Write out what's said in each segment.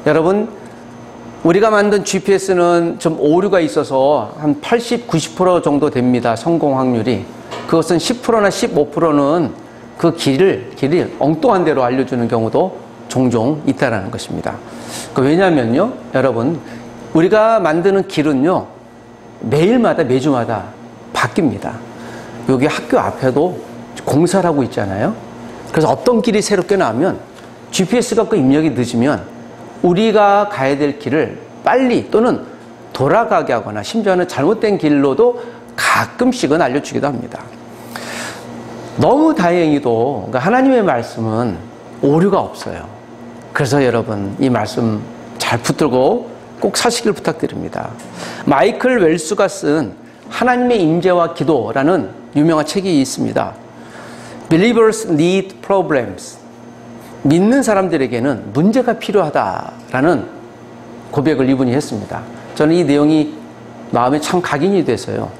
여러분, 우리가 만든 GPS는 좀 오류가 있어서 한 80, 90% 정도 됩니다. 성공 확률이. 그것은 10%나 15%는 그 길을 엉뚱한 대로 알려주는 경우도 종종 있다는 것입니다. 왜냐면요, 여러분, 우리가 만드는 길은요, 매일마다, 매주마다 바뀝니다. 여기 학교 앞에도 공사를 하고 있잖아요. 그래서 어떤 길이 새롭게 나오면 GPS가 그 입력이 늦으면 우리가 가야 될 길을 빨리 또는 돌아가게 하거나 심지어는 잘못된 길로도 가끔씩은 알려주기도 합니다. 너무 다행히도 그러니까 하나님의 말씀은 오류가 없어요. 그래서 여러분, 이 말씀 잘 붙들고 꼭 사시길 부탁드립니다. 마이클 웰스가 쓴 하나님의 임재와 기도라는 유명한 책이 있습니다. Believers need problems. 믿는 사람들에게는 문제가 필요하다라는 고백을 이분이 했습니다. 저는 이 내용이 마음에 참 각인이 돼서요.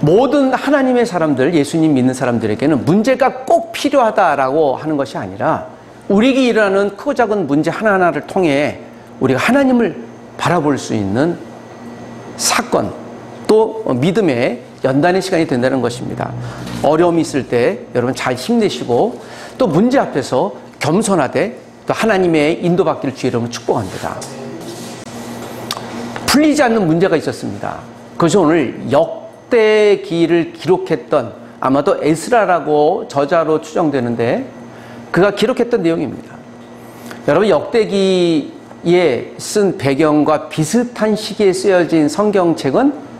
모든 하나님의 사람들, 예수님 믿는 사람들에게는 문제가 꼭 필요하다라고 하는 것이 아니라 우리에게 일어나는 크고 작은 문제 하나하나를 통해 우리가 하나님을 바라볼 수 있는 사건, 또 믿음의 연단의 시간이 된다는 것입니다. 어려움이 있을 때 여러분 잘 힘내시고 또 문제 앞에서 겸손하되 또 하나님의 인도받기를 주의 이름으로 축복합니다. 풀리지 않는 문제가 있었습니다. 그것이 오늘 역대기를 기록했던 아마도 에스라라고 저자로 추정되는데 그가 기록했던 내용입니다. 여러분, 역대기에 쓴 배경과 비슷한 시기에 쓰여진 성경책은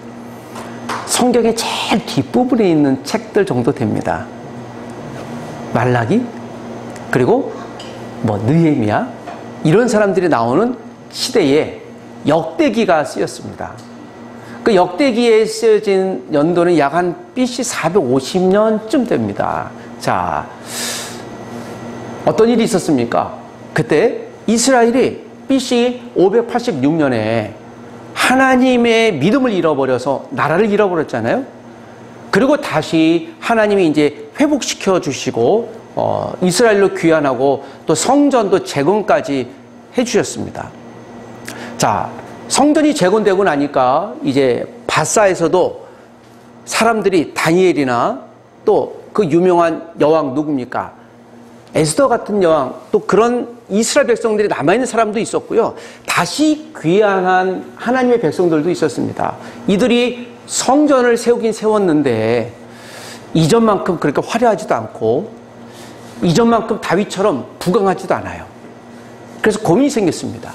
성경의 제일 뒷부분에 있는 책들 정도 됩니다. 말라기, 그리고 느헤미야, 이런 사람들이 나오는 시대에 역대기가 쓰였습니다. 그 역대기에 쓰여진 연도는 약 한 BC 450년쯤 됩니다. 자, 어떤 일이 있었습니까? 그때 이스라엘이 BC 586년에 하나님의 믿음을 잃어버려서 나라를 잃어버렸잖아요. 그리고 다시 하나님이 이제 회복시켜 주시고 이스라엘로 귀환하고 또 성전도 재건까지 해주셨습니다. 자, 성전이 재건되고 나니까 이제 바사에서도 사람들이 다니엘이나 또 그 유명한 여왕 누굽니까? 에스더 같은 여왕, 또 그런 이스라엘 백성들이 남아있는 사람도 있었고요. 다시 귀환한 하나님의 백성들도 있었습니다. 이들이 성전을 세우긴 세웠는데 이전만큼 그렇게 화려하지도 않고 이전만큼 다윗처럼 부강하지도 않아요. 그래서 고민이 생겼습니다.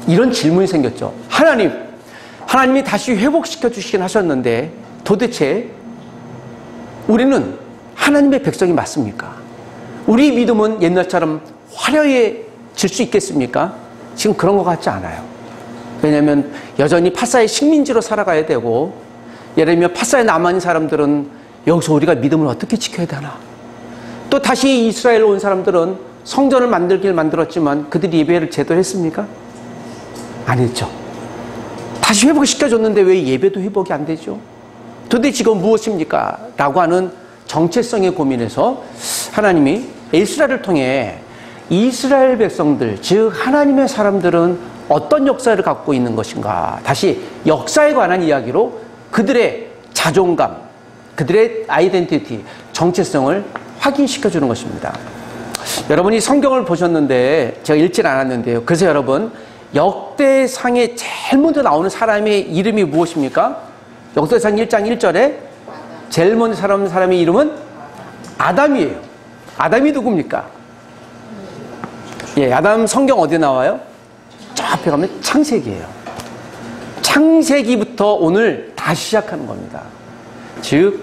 이런 질문이 생겼죠. 하나님이 다시 회복시켜 주시긴 하셨는데 도대체 우리는 하나님의 백성이 맞습니까? 우리 믿음은 옛날처럼 화려해질 수 있겠습니까? 지금 그런 것 같지 않아요. 왜냐하면 여전히 파사의 식민지로 살아가야 되고, 예를 들면 파사에 남아있는 사람들은 여기서 우리가 믿음을 어떻게 지켜야 되나? 또 다시 이스라엘로 온 사람들은 성전을 만들었지만 그들이 예배를 제대로 했습니까? 안 했죠. 다시 회복시켜줬는데 왜 예배도 회복이 안 되죠? 도대체 이건 무엇입니까? 라고 하는 정체성의 고민에서 하나님이 에스라를 통해 이스라엘 백성들, 즉 하나님의 사람들은 어떤 역사를 갖고 있는 것인가, 다시 역사에 관한 이야기로 그들의 자존감, 그들의 아이덴티티, 정체성을 확인시켜주는 것입니다. 여러분이 성경을 보셨는데 제가 읽질 않았는데요. 그래서 여러분, 역대상에 제일 먼저 나오는 사람의 이름이 무엇입니까? 역대상 1장 1절에 제일 먼저 사람의 이름은 아담이에요. 아담이 누굽니까? 예, 아담 성경 어디에 나와요? 저 앞에 가면 창세기예요. 창세기부터 오늘 다시 시작하는 겁니다. 즉,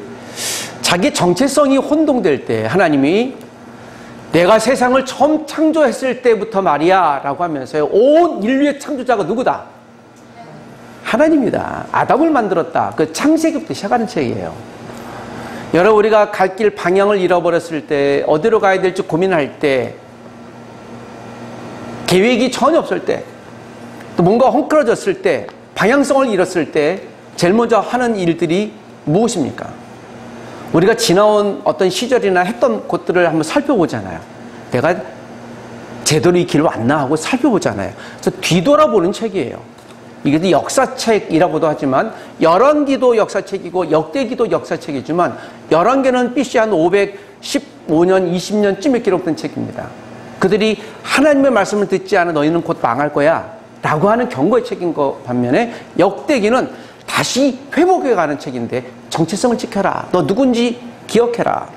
자기 정체성이 혼동될 때 하나님이 내가 세상을 처음 창조했을 때부터 말이야 라고 하면서요, 온 인류의 창조자가 누구다? 하나님이다. 아담을 만들었다. 그 창세기부터 시작하는 책이에요. 여러분, 우리가 갈 길 방향을 잃어버렸을 때, 어디로 가야 될지 고민할 때, 계획이 전혀 없을 때, 또 뭔가 헝클어졌을 때, 방향성을 잃었을 때 제일 먼저 하는 일들이 무엇입니까? 우리가 지나온 어떤 시절이나 했던 것들을 한번 살펴보잖아요. 내가 제대로 이 길 왔나 하고 살펴보잖아요. 그래서 뒤돌아보는 책이에요. 이게 역사책이라고도 하지만 열왕기도 역사책이고 역대기도 역사책이지만 열왕기는 BC 한 515년, 20년쯤에 기록된 책입니다. 그들이 하나님의 말씀을 듣지 않아 너희는 곧 망할 거야 라고 하는 경고의 책인 것 반면에 역대기는 다시 회복해가는 책인데 정체성을 지켜라. 너 누군지 기억해라.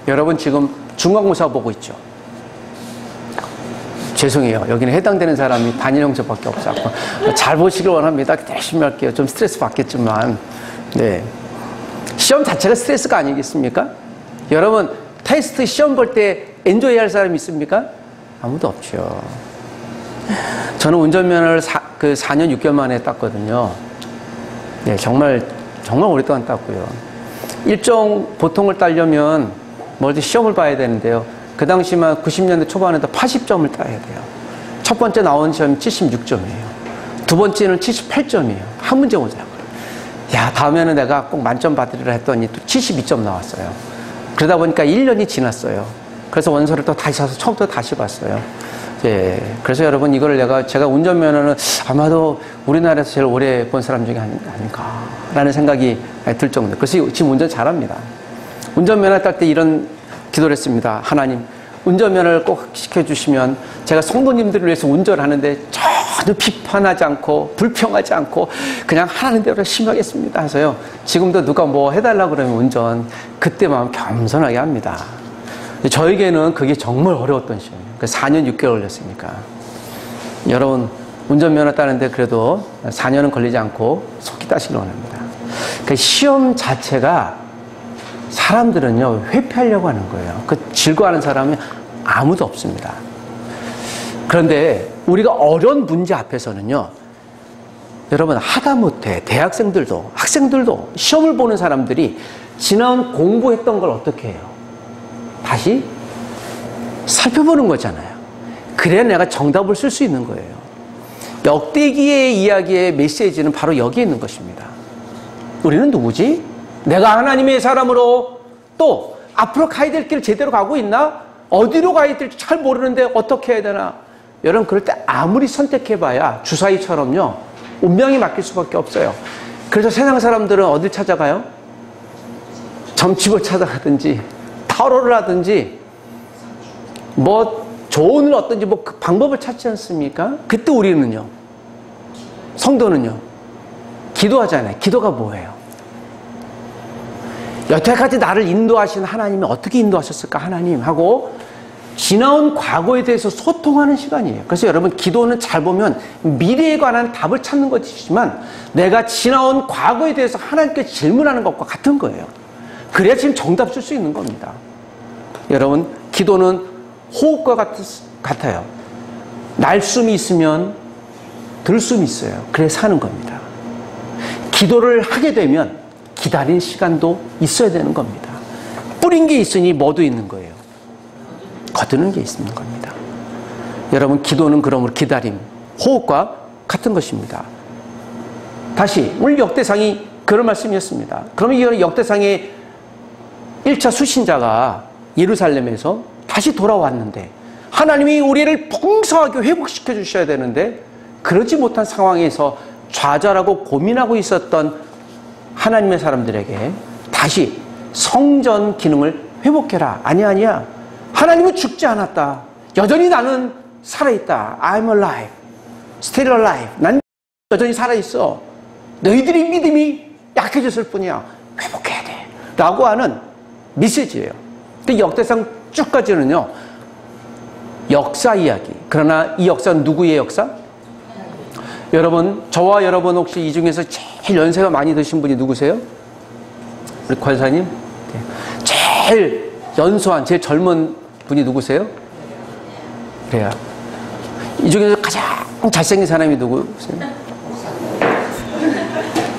여러분 지금 중간고사 보고 있죠. 죄송해요. 여기는 해당되는 사람이 단일 형제밖에 없어서 잘 보시길 원합니다. 열심히 할게요. 좀 스트레스 받겠지만 네. 시험 자체가 스트레스가 아니겠습니까? 여러분 테스트 시험 볼 때 엔조이 할 사람 있습니까? 아무도 없죠. 저는 운전면허를 4년 6개월 만에 땄거든요. 네, 정말 오랫동안 땄고요. 일종 보통을 따려면 먼저 시험을 봐야 되는데요. 그 당시만 90년대 초반에도 80점을 따야 돼요. 첫 번째 나온 시험이 76점이에요. 두 번째는 78점이에요. 한 문제 오자고요. 야, 다음에는 내가 꼭 만점 받으리라 했더니 또 72점 나왔어요. 그러다 보니까 1년이 지났어요. 그래서 원서를 또 다시 사서 처음부터 다시 봤어요. 예. 그래서 여러분 이거를 제가 운전면허는 아마도 우리나라에서 제일 오래 본 사람 중에 아닌가라는 생각이 들 정도. 그래서 지금 운전 잘합니다. 운전면허 딸 때 이런 기도를 했습니다. 하나님, 운전면허를 꼭 시켜주시면 제가 성도님들을 위해서 운전을 하는데 전혀 비판하지 않고 불평하지 않고 그냥 하라는 대로 열심히 하겠습니다 해서요. 지금도 누가 뭐 해달라고 그러면 운전 그때 마음 겸손하게 합니다. 저에게는 그게 정말 어려웠던 시험이에요. 4년 6개월 걸렸으니까. 여러분 운전면허 따는데 그래도 4년은 걸리지 않고 속히 따시길 원합니다. 그 시험 자체가 사람들은요 회피하려고 하는 거예요. 그 즐거워하는 사람은 아무도 없습니다. 그런데 우리가 어려운 문제 앞에서는요, 여러분 하다못해 대학생들도 학생들도 시험을 보는 사람들이 지난 공부했던 걸 어떻게 해요? 다시 살펴보는 거잖아요. 그래야 내가 정답을 쓸 수 있는 거예요. 역대기의 이야기의 메시지는 바로 여기에 있는 것입니다. 우리는 누구지? 내가 하나님의 사람으로 또 앞으로 가야 될 길을 제대로 가고 있나? 어디로 가야 될지 잘 모르는데 어떻게 해야 되나? 여러분 그럴 때 아무리 선택해봐야 주사위처럼요 운명이 맡길 수밖에 없어요. 그래서 세상 사람들은 어딜 찾아가요? 점집을 찾아가든지 타로를 하든지 뭐 조언을 얻든지 뭐 그 방법을 찾지 않습니까? 그때 우리는요, 성도는요 기도하잖아요. 기도가 뭐예요? 여태까지 나를 인도하신 하나님이 어떻게 인도하셨을까 하나님 하고 지나온 과거에 대해서 소통하는 시간이에요. 그래서 여러분 기도는 잘 보면 미래에 관한 답을 찾는 것이지만 내가 지나온 과거에 대해서 하나님께 질문하는 것과 같은 거예요. 그래야 지금 정답 쓸 수 있는 겁니다. 여러분 기도는 호흡과 같아요. 날숨이 있으면 들숨이 있어요. 그래서 사는 겁니다. 기도를 하게 되면 기다린 시간도 있어야 되는 겁니다. 뿌린 게 있으니 뭐도 있는 거예요. 거두는 게 있는 겁니다. 여러분 기도는 그러므로 기다림, 호흡과 같은 것입니다. 다시 오늘 역대상이 그런 말씀이었습니다. 그러면 이 역대상의 1차 수신자가 예루살렘에서 다시 돌아왔는데 하나님이 우리를 풍성하게 회복시켜 주셔야 되는데 그러지 못한 상황에서 좌절하고 고민하고 있었던 하나님의 사람들에게 다시 성전 기능을 회복해라. 아니야. 하나님은 죽지 않았다. 여전히 나는 살아있다. I'm alive. Still alive. 난 여전히 살아있어. 너희들이 믿음이 약해졌을 뿐이야. 회복해야 돼. 라고 하는 메시지예요. 근데 역대상 쭉까지는요, 역사 이야기. 그러나 이 역사는 누구의 역사? 여러분, 저와 여러분 혹시 이 중에서 제일 연세가 많이 드신 분이 누구세요? 우리 권사님? 제일 연소한, 제일 젊은 분이 누구세요? 그래요. 이 중에서 가장 잘생긴 사람이 누구세요?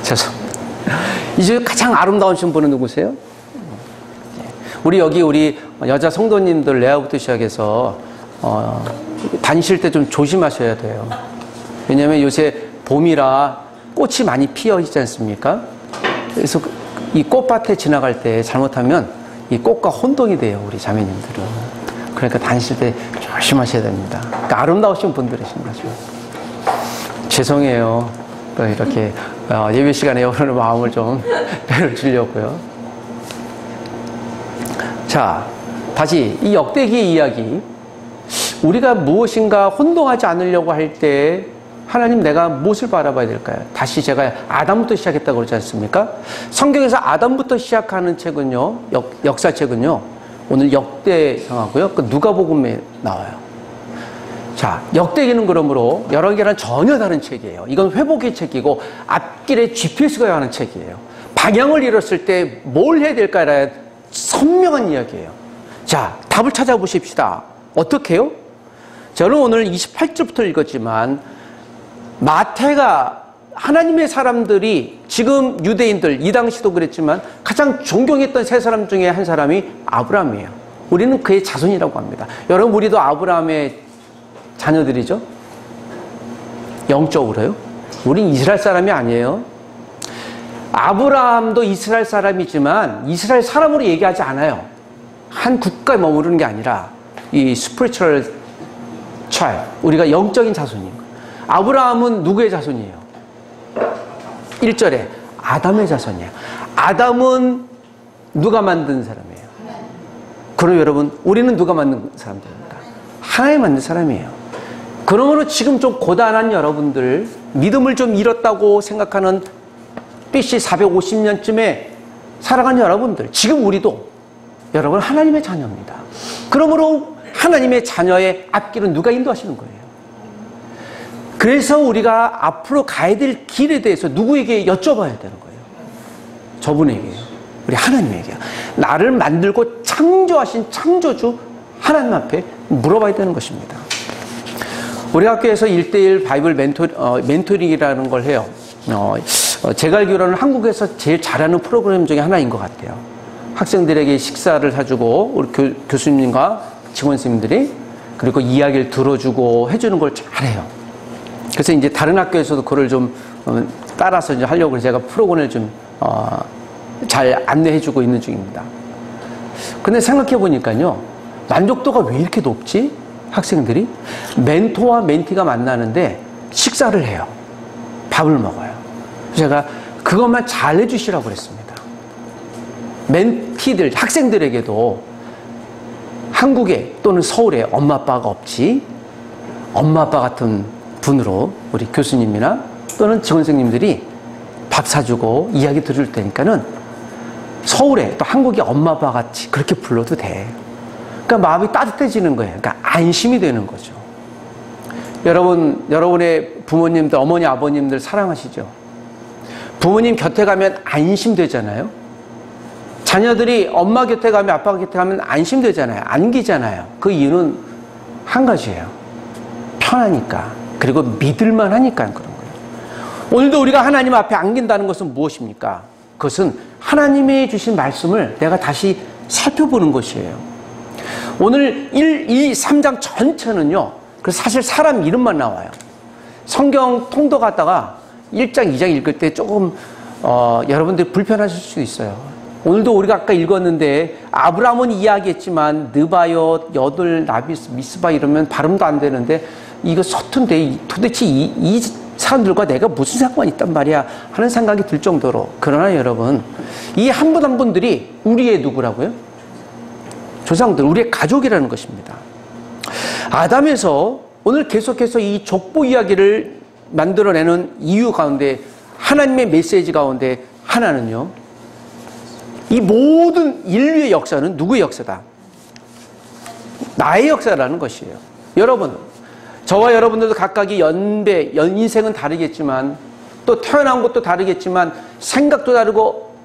죄송합니다. 이 중에 가장 아름다우신 분은 누구세요? 우리 여자 성도님들 레아부터 시작해서 다니실 때 좀 조심하셔야 돼요. 왜냐하면 요새 봄이라 꽃이 많이 피어 있지 않습니까? 그래서 이 꽃밭에 지나갈 때 잘못하면 이 꽃과 혼동이 돼요, 우리 자매님들은. 그러니까 다니실 때 조심하셔야 됩니다. 그러니까 아름다우신 분들이신 거죠. 죄송해요. 또 이렇게 예배 시간에 여러분의 마음을 좀 배를 주려고요. 자, 다시 이 역대기의 이야기. 우리가 무엇인가 혼동하지 않으려고 할 때 하나님 내가 무엇을 바라봐야 될까요? 다시 제가 아담부터 시작했다고 그러지 않습니까? 성경에서 아담부터 시작하는 책은요, 역사책은요, 오늘 역대상하고요, 그 누가복음에 나와요. 자, 역대기는 그러므로 여러 개랑 전혀 다른 책이에요. 이건 회복의 책이고 앞길에 GPS가 하는 책이에요. 방향을 잃었을 때 뭘 해야 될까에 선명한 이야기예요. 자, 답을 찾아보십시다. 어떻게 해요? 저는 오늘 28절부터 읽었지만 마태가 하나님의 사람들이 지금 유대인들 이 당시도 그랬지만 가장 존경했던 세 사람 중에 한 사람이 아브라함이에요. 우리는 그의 자손이라고 합니다. 여러분, 우리도 아브라함의 자녀들이죠? 영적으로요? 우린 이스라엘 사람이 아니에요. 아브라함도 이스라엘 사람이지만 이스라엘 사람으로 얘기하지 않아요. 한 국가에 머무르는 게 아니라 이 spiritual child, 우리가 영적인 자손인 거예요. 아브라함은 누구의 자손이에요? 1절에 아담의 자손이에요. 아담은 누가 만든 사람이에요? 그럼 여러분, 우리는 누가 만든 사람들입니까? 하나님 만든 사람이에요. 그러므로 지금 좀 고단한 여러분들, 믿음을 좀 잃었다고 생각하는 BC 450년쯤에 살아간 여러분들, 지금 우리도 여러분 하나님의 자녀입니다. 그러므로 하나님의 자녀의 앞길은 누가 인도하시는 거예요? 그래서 우리가 앞으로 가야 될 길에 대해서 누구에게 여쭤봐야 되는 거예요? 저분에게요. 우리 하나님에게요. 나를 만들고 창조하신 창조주 하나님 앞에 물어봐야 되는 것입니다. 우리 학교에서 1:1 바이블 멘토링이라는 걸 해요. 제가 알기로는 한국에서 제일 잘하는 프로그램 중에 하나인 것 같아요. 학생들에게 식사를 사주고 우리 교수님과 직원 선생님들이 그리고 이야기를 들어주고 해주는 걸 잘해요. 그래서 이제 다른 학교에서도 그걸 좀 따라서 이제 하려고 제가 프로그램을 좀 잘 안내해주고 있는 중입니다. 근데 생각해 보니까요, 만족도가 왜 이렇게 높지? 학생들이 멘토와 멘티가 만나는데 식사를 해요. 밥을 먹어요. 제가 그것만 잘 해주시라고 그랬습니다. 멘티들, 학생들에게도 한국에 또는 서울에 엄마 아빠가 없지, 엄마 아빠 같은 분으로 우리 교수님이나 또는 직원 선생님들이 밥 사주고 이야기 들을 테니까는 서울에 또 한국에 엄마 아빠 같이 그렇게 불러도 돼. 그러니까 마음이 따뜻해지는 거예요. 그러니까 안심이 되는 거죠. 여러분의 부모님들, 어머니, 아버님들 사랑하시죠? 부모님 곁에 가면 안심되잖아요. 자녀들이 엄마 곁에 가면 아빠 곁에 가면 안심되잖아요. 안기잖아요. 그 이유는 한 가지예요. 편하니까. 그리고 믿을만 하니까 그런 거예요. 오늘도 우리가 하나님 앞에 안긴다는 것은 무엇입니까? 그것은 하나님이 주신 말씀을 내가 다시 살펴보는 것이에요. 오늘 1, 2, 3장 전체는요, 그래서 사실 사람 이름만 나와요. 성경 통독하다가 1장, 2장 읽을 때 조금 여러분들이 불편하실 수도 있어요. 오늘도 우리가 아까 읽었는데 아브라함은 이야기했지만 느바옅, 여들, 나비스, 미스바 이러면 발음도 안 되는데 이거 서툰데 도대체 이 사람들과 내가 무슨 상관이 있단 말이야 하는 생각이 들 정도로. 그러나 여러분, 이 한 분 한 분들이 우리의 누구라고요? 조상들, 우리의 가족이라는 것입니다. 아담에서 오늘 계속해서 이 족보 이야기를 만들어내는 이유 가운데, 하나님의 메시지 가운데 하나는요, 이 모든 인류의 역사는 누구의 역사다? 나의 역사라는 것이에요. 여러분, 저와 여러분들도 각각의 인생은 다르겠지만, 또 태어난 것도 다르겠지만, 생각도 다르고,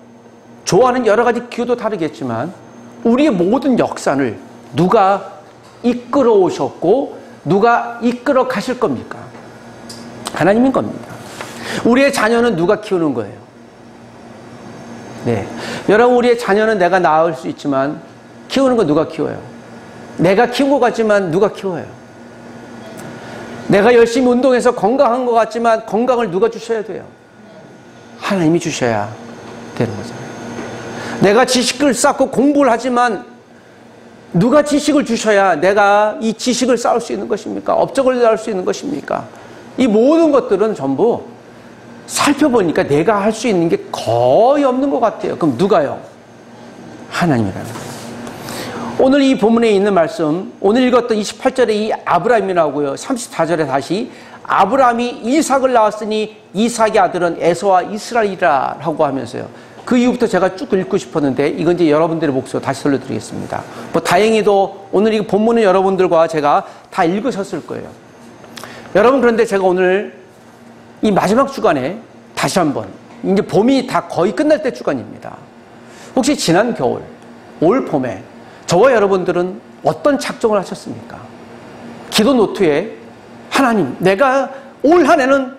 좋아하는 여러 가지 기호도 다르겠지만, 우리의 모든 역사를 누가 이끌어 오셨고, 누가 이끌어 가실 겁니까? 하나님인 겁니다. 우리의 자녀는 누가 키우는 거예요? 네. 여러분, 우리의 자녀는 내가 낳을 수 있지만, 키우는 건 누가 키워요? 내가 키운 것 같지만 누가 키워요? 내가 열심히 운동해서 건강한 것 같지만 건강을 누가 주셔야 돼요? 하나님이 주셔야 되는 거잖아요. 내가 지식을 쌓고 공부를 하지만 누가 지식을 주셔야 내가 이 지식을 쌓을 수 있는 것입니까? 업적을 쌓을 수 있는 것입니까? 이 모든 것들은 전부 살펴보니까 내가 할 수 있는 게 거의 없는 것 같아요. 그럼 누가요? 하나님이라는 거예요. 오늘 이 본문에 있는 말씀, 오늘 읽었던 28절에 이 아브라함이라고요. 34절에 다시 아브라함이 이삭을 낳았으니 이삭의 아들은 에서와 이스라엘이라 하고 하면서요. 그 이후부터 제가 쭉 읽고 싶었는데 이건 이제 여러분들의 몫으로 다시 설명드리겠습니다. 뭐 다행히도 오늘 이 본문은 여러분들과 제가 다 읽으셨을 거예요. 여러분, 그런데 제가 오늘 이 마지막 주간에 다시 한번, 이제 봄이 다 거의 끝날 때 주간입니다. 혹시 지난 겨울, 올 봄에 저와 여러분들은 어떤 작정을 하셨습니까? 기도 노트에 하나님, 내가 올 한 해는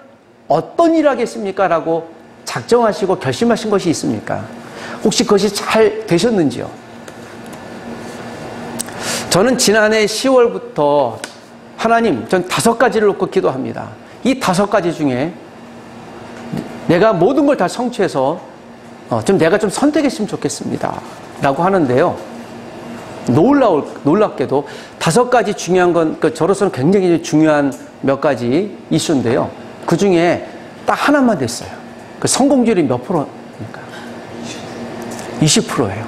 어떤 일을 하겠습니까? 라고 작정하시고 결심하신 것이 있습니까? 혹시 그것이 잘 되셨는지요? 저는 지난해 10월부터 하나님, 전 5가지를 놓고 기도합니다. 이 5가지 중에 내가 모든 걸 다 성취해서 내가 좀 선택했으면 좋겠습니다. 라고 하는데요. 놀랍게도 5가지 중요한 건, 저로서는 굉장히 중요한 몇 가지 이슈인데요. 그 중에 딱 하나만 됐어요. 그 성공률이 몇 프로입니까? 20%예요.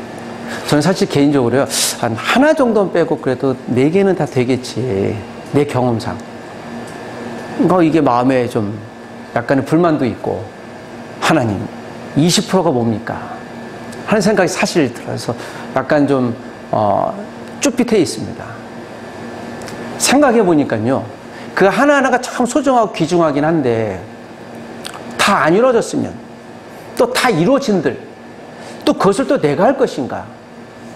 저는 사실 개인적으로요, 한 하나 정도는 빼고 그래도 4개는 다 되겠지. 내 경험상. 이게 마음에 좀 약간의 불만도 있고, 하나님, 20%가 뭡니까? 하는 생각이 사실 들어서 약간 좀, 쭈삣해 있습니다. 생각해 보니까요, 그 하나하나가 참 소중하고 귀중하긴 한데, 다 안 이루어졌으면, 또 다 이루어진들, 또 그것을 또 내가 할 것인가?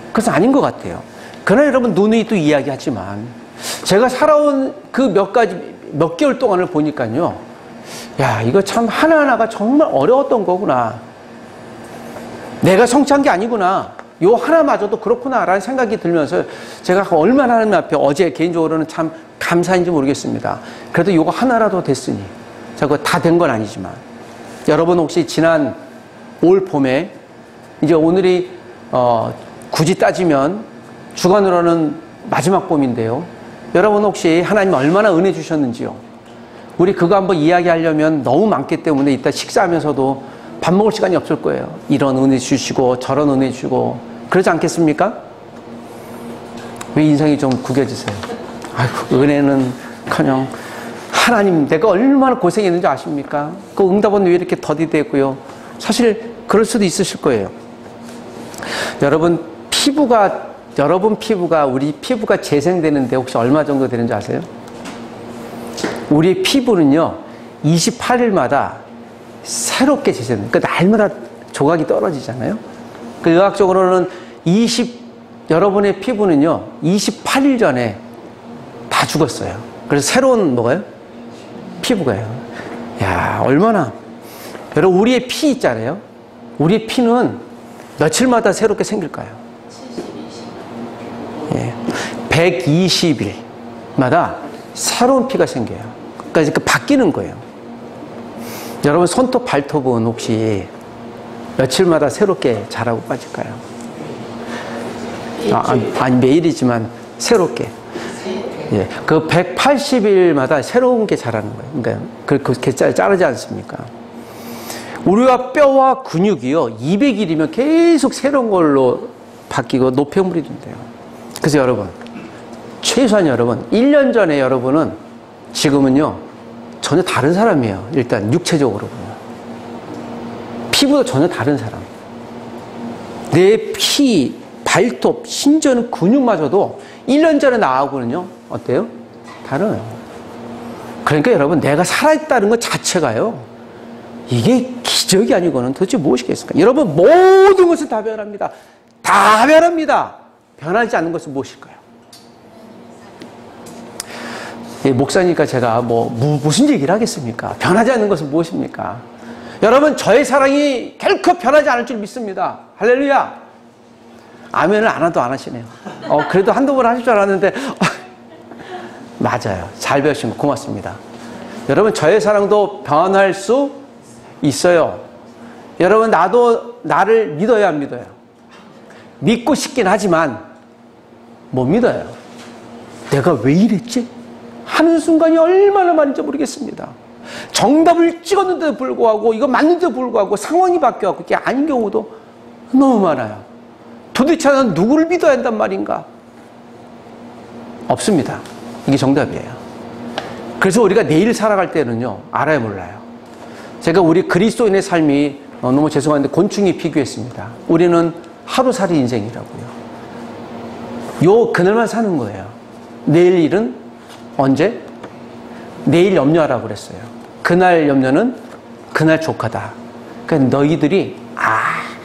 그것은 아닌 것 같아요. 그러나 여러분, 누누이 또 이야기하지만, 제가 살아온 그 몇 개월 동안을 보니까요, 야, 이거 참 하나하나가 정말 어려웠던 거구나. 내가 성취한 게 아니구나. 요 하나마저도 그렇구나라는 생각이 들면서 제가 얼마나 하나님 앞에 어제 개인적으로는 참 감사한지 모르겠습니다. 그래도 요거 하나라도 됐으니. 그거 다 된 건 아니지만. 여러분 혹시 지난 올 봄에 이제 오늘이 굳이 따지면 주간으로는 마지막 봄인데요. 여러분 혹시 하나님 얼마나 은혜 주셨는지요? 우리 그거 한번 이야기하려면 너무 많기 때문에 이따 식사하면서도 밥 먹을 시간이 없을 거예요. 이런 은혜 주시고 저런 은혜 주고 그러지 않겠습니까? 왜 인상이 좀 구겨지세요? 아이고, 은혜는커녕 하나님, 내가 얼마나 고생했는지 아십니까? 그 응답은 왜 이렇게 더디되고요? 사실 그럴 수도 있으실 거예요. 여러분 피부가 우리 피부가 재생되는데 혹시 얼마 정도 되는지 아세요? 우리 피부는요 28일마다 새롭게 재생돼요. 그러니까 날마다 조각이 떨어지잖아요. 그 의학적으로는 여러분의 피부는요 28일 전에 다 죽었어요. 그래서 새로운 뭐가요? 피부가요. 야, 얼마나. 여러분 우리의 피 있잖아요. 우리의 피는 며칠마다 새롭게 생길까요? 120일마다 새로운 피가 생겨요. 그러니까 바뀌는 거예요. 여러분 손톱 발톱은 혹시 며칠마다 새롭게 자라고 빠질까요? 아니 매일이지만 새롭게. 예, 그 180일마다 새로운 게 자라는 거예요. 그러니까 그렇게 자르지 않습니까? 우리가 뼈와 근육이요 200일이면 계속 새로운 걸로 바뀌고 노폐물이 된대요. 그래서 여러분 최소한 여러분 1년 전에 여러분은 지금은요 전혀 다른 사람이에요. 일단 육체적으로 보면 피부도 전혀 다른 사람. 내 피, 발톱, 심지어는 근육마저도 1년 전에 나하고는요 어때요? 다르요. 그러니까 여러분 내가 살아있다는 것 자체가요 이게 기적이 아니고는 도대체 무엇이겠습니까? 여러분 모든 것은 다 변합니다. 다 변합니다. 변하지 않는 것은 무엇일까요? 예, 목사니까 제가 무슨 얘기를 하겠습니까? 변하지 않는 것은 무엇입니까? 여러분 저의 사랑이 결코 변하지 않을 줄 믿습니다. 할렐루야. 아멘을 안 하도 안 하시네요. 그래도 한두 번 하실 줄 알았는데 맞아요. 잘 배우신 거 고맙습니다. 여러분 저의 사랑도 변할 수 있어요. 여러분 나도 나를 믿어야 안 믿어요? 믿고 싶긴 하지만 못 믿어요. 내가 왜 이랬지? 하는 순간이 얼마나 많은지 모르겠습니다. 정답을 찍었는데도 불구하고 이거 맞는데도 불구하고 상황이 바뀌어갖고 이게 아닌 경우도 너무 많아요. 도대체 난 누구를 믿어야 한단 말인가? 없습니다. 이게 정답이에요. 그래서 우리가 내일 살아갈 때는요, 알아요, 몰라요? 제가 우리 그리스도인의 삶이 너무 죄송한데 곤충이 비교했습니다. 우리는 하루살이 인생이라고요. 요 그날만 사는 거예요. 내일 일은 언제? 내일 염려하라고 그랬어요. 그날 염려는 그날 족하다. 그러니까 너희들이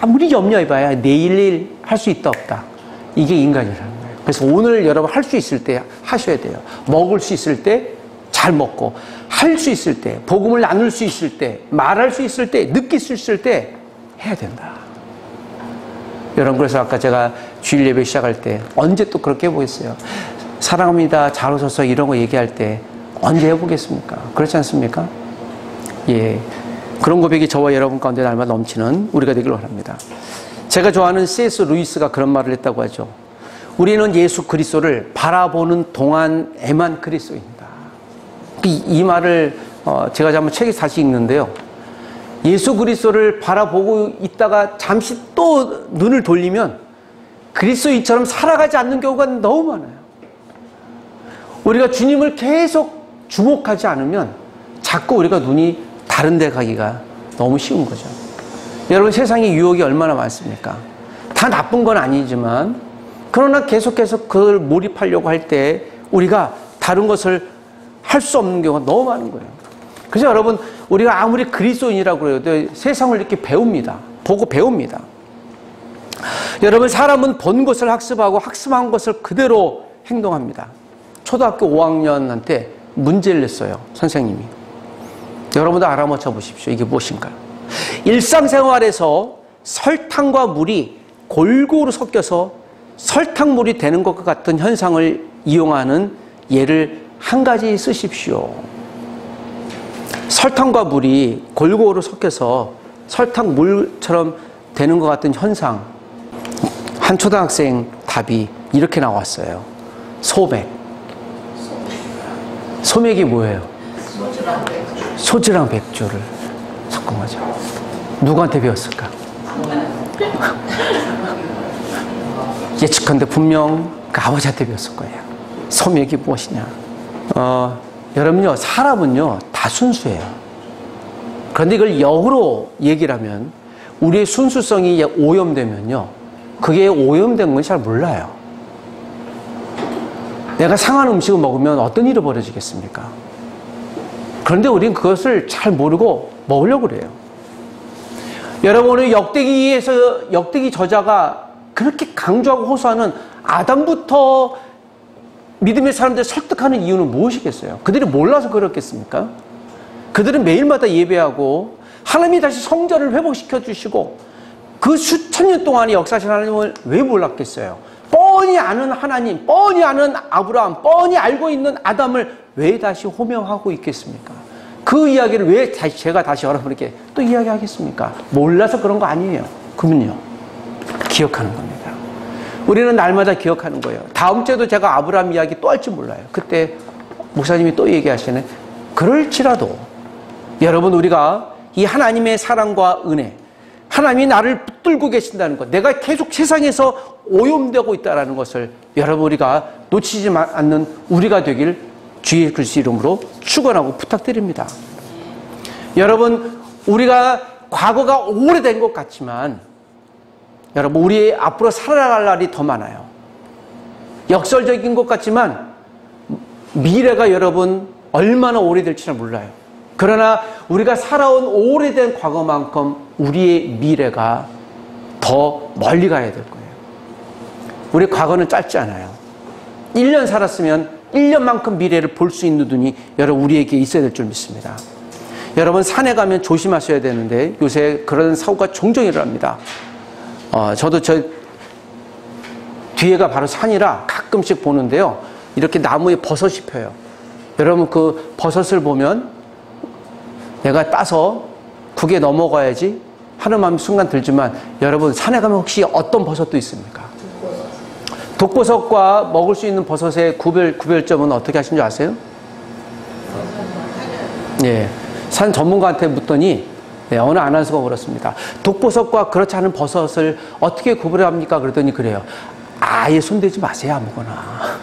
아무리 염려해봐야 내일 일 할 수 있다 없다. 이게 인간이라는 거예요. 그래서 오늘 여러분 할 수 있을 때 하셔야 돼요. 먹을 수 있을 때 잘 먹고, 할 수 있을 때, 복음을 나눌 수 있을 때, 말할 수 있을 때, 느낄 수 있을 때 해야 된다. 여러분, 그래서 아까 제가 주일 예배 시작할 때 언제 또 그렇게 해보겠어요? 사랑합니다, 잘 오셔서 이런 거 얘기할 때 언제 해보겠습니까? 그렇지 않습니까? 예, 그런 고백이 저와 여러분 가운데 날마다 넘치는 우리가 되기를 바랍니다. 제가 좋아하는 C.S. 루이스가 그런 말을 했다고 하죠. 우리는 예수 그리스도를 바라보는 동안에만 그리스도인이다. 이 말을 제가 한번 책에 다시 읽는데요. 예수 그리스도를 바라보고 있다가 잠시 또 눈을 돌리면 그리스도인처럼 살아가지 않는 경우가 너무 많아요. 우리가 주님을 계속 주목하지 않으면 자꾸 우리가 눈이 다른 데 가기가 너무 쉬운 거죠. 여러분, 세상에 유혹이 얼마나 많습니까? 다 나쁜 건 아니지만, 그러나 계속해서 그걸 몰입하려고 할 때 우리가 다른 것을 할 수 없는 경우가 너무 많은 거예요. 그래서 여러분, 우리가 아무리 그리스도인이라고 그래도 세상을 이렇게 배웁니다. 보고 배웁니다. 여러분, 사람은 본 것을 학습하고 학습한 것을 그대로 행동합니다. 초등학교 5학년한테 문제를 냈어요, 선생님이. 여러분도 알아맞혀 보십시오. 이게 무엇인가? 일상생활에서 설탕과 물이 골고루 섞여서 설탕물이 되는 것과 같은 현상을 이용하는 예를 한 가지 쓰십시오. 설탕과 물이 골고루 섞여서 설탕물처럼 되는 것 같은 현상. 한 초등학생 답이 이렇게 나왔어요. 소맥. 소맥이 뭐예요? 소주랑 맥주를 섞은 거죠. 누구한테 배웠을까? 예측한데 분명 그 아버지한테 배웠을 거예요. 소맥이 무엇이냐? 여러분요, 사람은요 다 순수해요. 그런데 이걸 역으로 얘기를 하면 우리의 순수성이 오염되면요, 그게 오염된 건 잘 몰라요. 내가 상한 음식을 먹으면 어떤 일이 벌어지겠습니까? 그런데 우리는 그것을 잘 모르고 먹으려고 그래요. 여러분, 오늘 역대기 저자가 그렇게 강조하고 호소하는 아담부터 믿음의 사람들을 설득하는 이유는 무엇이겠어요? 그들이 몰라서 그렇겠습니까? 그들은 매일마다 예배하고 하나님이 다시 성전을 회복시켜 주시고 그 수천 년 동안의 역사하신 하나님을 왜 몰랐겠어요? 뻔히 아는 하나님, 뻔히 아는 아브라함, 뻔히 알고 있는 아담을 왜 다시 호명하고 있겠습니까? 그 이야기를 왜 제가 다시 여러분에게 또 이야기하겠습니까? 몰라서 그런 거 아니에요. 그러면요, 기억하는 겁니다. 우리는 날마다 기억하는 거예요. 다음 주에도 제가 아브라함 이야기 또 할지 몰라요. 그때 목사님이 또 얘기하시네. 그럴지라도 여러분, 우리가 이 하나님의 사랑과 은혜, 하나님이 나를 붙들고 계신다는 것, 내가 계속 세상에서 오염되고 있다는 것을 여러분, 우리가 놓치지 않는 우리가 되길 주의 그리스도 이름으로 축원하고 부탁드립니다. 여러분, 우리가 과거가 오래된 것 같지만 여러분, 우리 앞으로 살아갈 날이 더 많아요. 역설적인 것 같지만 미래가 여러분 얼마나 오래될지는 몰라요. 그러나 우리가 살아온 오래된 과거만큼 우리의 미래가 더 멀리 가야 될 거예요. 우리 과거는 짧지 않아요. 1년 살았으면 1년만큼 미래를 볼 수 있는 눈이 여러분 우리에게 있어야 될 줄 믿습니다. 여러분, 산에 가면 조심하셔야 되는데 요새 그런 사고가 종종 일어납니다. 저도 저 뒤에가 바로 산이라 가끔씩 보는데요, 이렇게 나무에 버섯이 펴요. 여러분, 그 버섯을 보면 내가 따서 국에 넘어가야지 하는 마음이 순간 들지만 여러분, 산에 가면 혹시 어떤 버섯도 있습니까? 독버섯과 먹을 수 있는 버섯의 구별점은 어떻게 하신 줄 아세요? 예. 산 전문가한테 묻더니 어느 아나운서가 그렇습니다. 독버섯과 그렇지 않은 버섯을 어떻게 구별합니까? 그랬더니 그래요. 아예 손대지 마세요, 아무거나.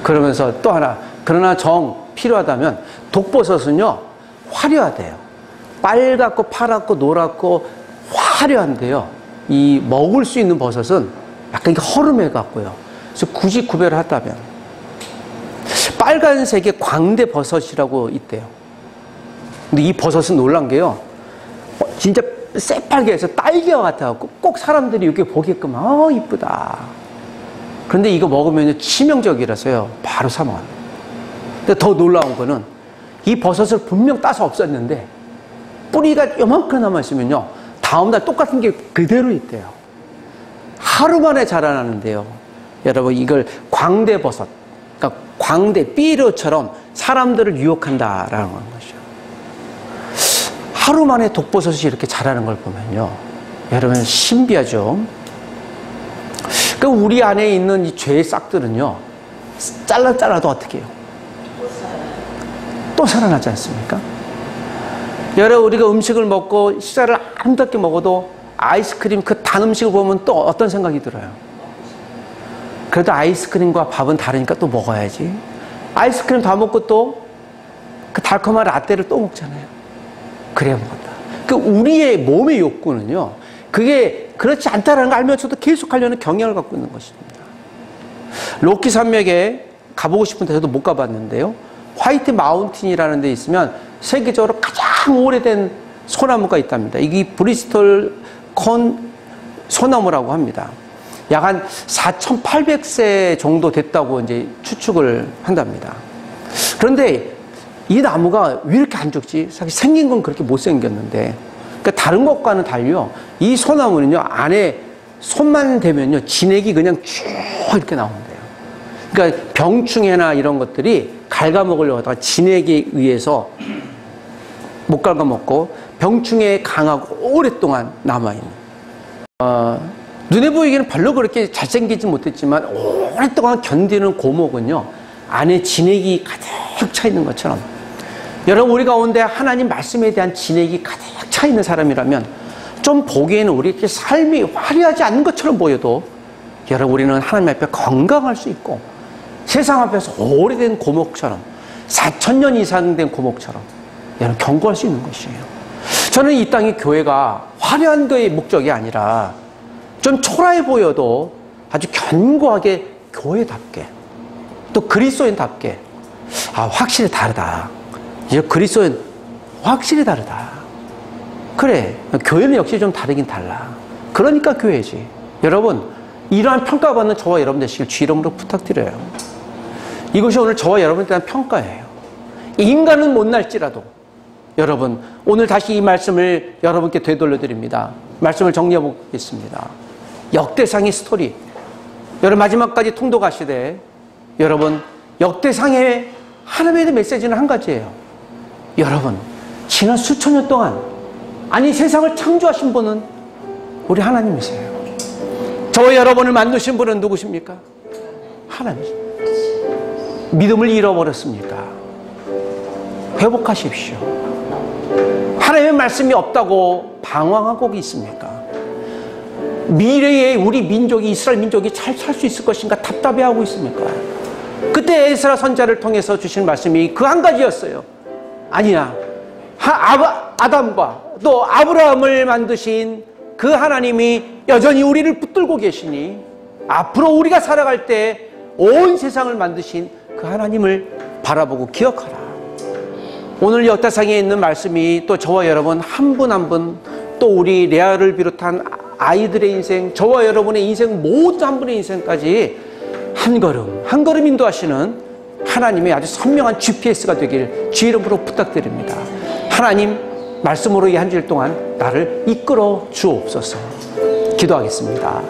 그러면서 또 하나, 그러나 정 필요하다면 독버섯은요, 화려하대요. 빨갛고 파랗고 노랗고 화려한데요. 이 먹을 수 있는 버섯은 약간 이게 허름해 갖고요. 그래서 굳이 구별을 하다면 빨간색의 광대버섯이라고 있대요. 근데 이 버섯은 놀란 게요. 진짜 새빨개 해서 딸기와 같아갖고 꼭 사람들이 이렇게 보게끔 이쁘다. 그런데 이거 먹으면 치명적이라서요. 바로 사망. 근데 더 놀라운 거는 이 버섯을 분명 따서 없었는데 뿌리가 요만큼 남아있으면요. 다음날 똑같은 게 그대로 있대요. 하루 만에 자라나는데요. 여러분 이걸 광대버섯, 그러니까 광대, 삐르처럼 사람들을 유혹한다라는 것이죠. 하루 만에 독버섯이 이렇게 자라는 걸 보면요. 여러분 신비하죠. 그 우리 안에 있는 이 죄의 싹들은요. 잘라도 어떻게 해요? 또 살아나지 않습니까? 여러분 우리가 음식을 먹고 식사를 아름답게 먹어도 아이스크림 그 단 음식을 보면 또 어떤 생각이 들어요? 그래도 아이스크림과 밥은 다르니까 또 먹어야지. 아이스크림 다 먹고 또 그 달콤한 라떼를 또 먹잖아요. 그래야 먹었다. 그 우리의 몸의 욕구는요. 그게 그렇지 않다라는 걸 알면서도 계속 하려는 경향을 갖고 있는 것입니다. 로키 산맥에 가보고 싶은데 저도 못 가봤는데요. 화이트 마운틴이라는 데 있으면 세계적으로 가장 오래된 소나무가 있답니다. 이게 브리스톨 콘 소나무라고 합니다. 약 한 4,800세 정도 됐다고 이제 추측을 한답니다. 그런데 이 나무가 왜 이렇게 안 죽지? 사실 생긴 건 그렇게 못생겼는데, 그러니까 다른 것과는 달리요. 이 소나무는요, 안에 손만 대면요, 진액이 그냥 쭉 이렇게 나온대요. 그러니까 병충해나 이런 것들이 갉아먹으려고 하다가 진액에 의해서 못 갉아먹고 병충해에 강하고 오랫동안 남아있는. 눈에 보이기는 별로 그렇게 잘생기지 못했지만 오랫동안 견디는 고목은요, 안에 진액이 가득 차 있는 것처럼, 여러분 우리 가운데 하나님 말씀에 대한 진액이 가득 차 있는 사람이라면 좀 보기에는 우리 이렇게 삶이 화려하지 않은 것처럼 보여도 여러분 우리는 하나님 앞에 건강할 수 있고 세상 앞에서 오래된 고목처럼 4,000년 이상 된 고목처럼 여러분 견고할 수 있는 것이에요. 저는 이 땅의 교회가 화려한 거의 목적이 아니라 좀 초라해 보여도 아주 견고하게 교회답게 또 그리스도인답게 확실히 다르다. 이제 그리스도인 확실히 다르다. 그래, 교회는 역시 좀 다르긴 달라. 그러니까 교회지. 여러분, 이러한 평가받는 저와 여러분 되시길 주 이름으로 부탁드려요. 이것이 오늘 저와 여러분에 대한 평가예요. 인간은 못날지라도 여러분, 오늘 다시 이 말씀을 여러분께 되돌려 드립니다. 말씀을 정리해 보겠습니다. 역대상의 스토리. 여러분 마지막까지 통독하시되 여러분 역대상의 하나님의 메시지는 한 가지예요. 여러분 지난 수천 년 동안 아니 세상을 창조하신 분은 우리 하나님이세요. 저와 여러분을 만드신 분은 누구십니까? 하나님. 믿음을 잃어버렸습니까? 회복하십시오. 하나님의 말씀이 없다고 방황하고 있습니까? 미래에 우리 민족이 이스라엘 민족이 잘 살 수 있을 것인가 답답해하고 있습니까? 그때 에스라 선지자를 통해서 주신 말씀이 그 한 가지였어요. 아니야. 아담과 또 아브라함을 만드신 그 하나님이 여전히 우리를 붙들고 계시니 앞으로 우리가 살아갈 때 온 세상을 만드신 그 하나님을 바라보고 기억하라. 오늘 역대상에 있는 말씀이 또 저와 여러분 한 분 한 분 또 우리 레아를 비롯한 아이들의 인생, 저와 여러분의 인생 모두 한 분의 인생까지 한 걸음 한 걸음 인도하시는 하나님의 아주 선명한 GPS가 되길 주 이름으로 부탁드립니다. 하나님 말씀으로 이 한 주일 동안 나를 이끌어 주옵소서. 기도하겠습니다.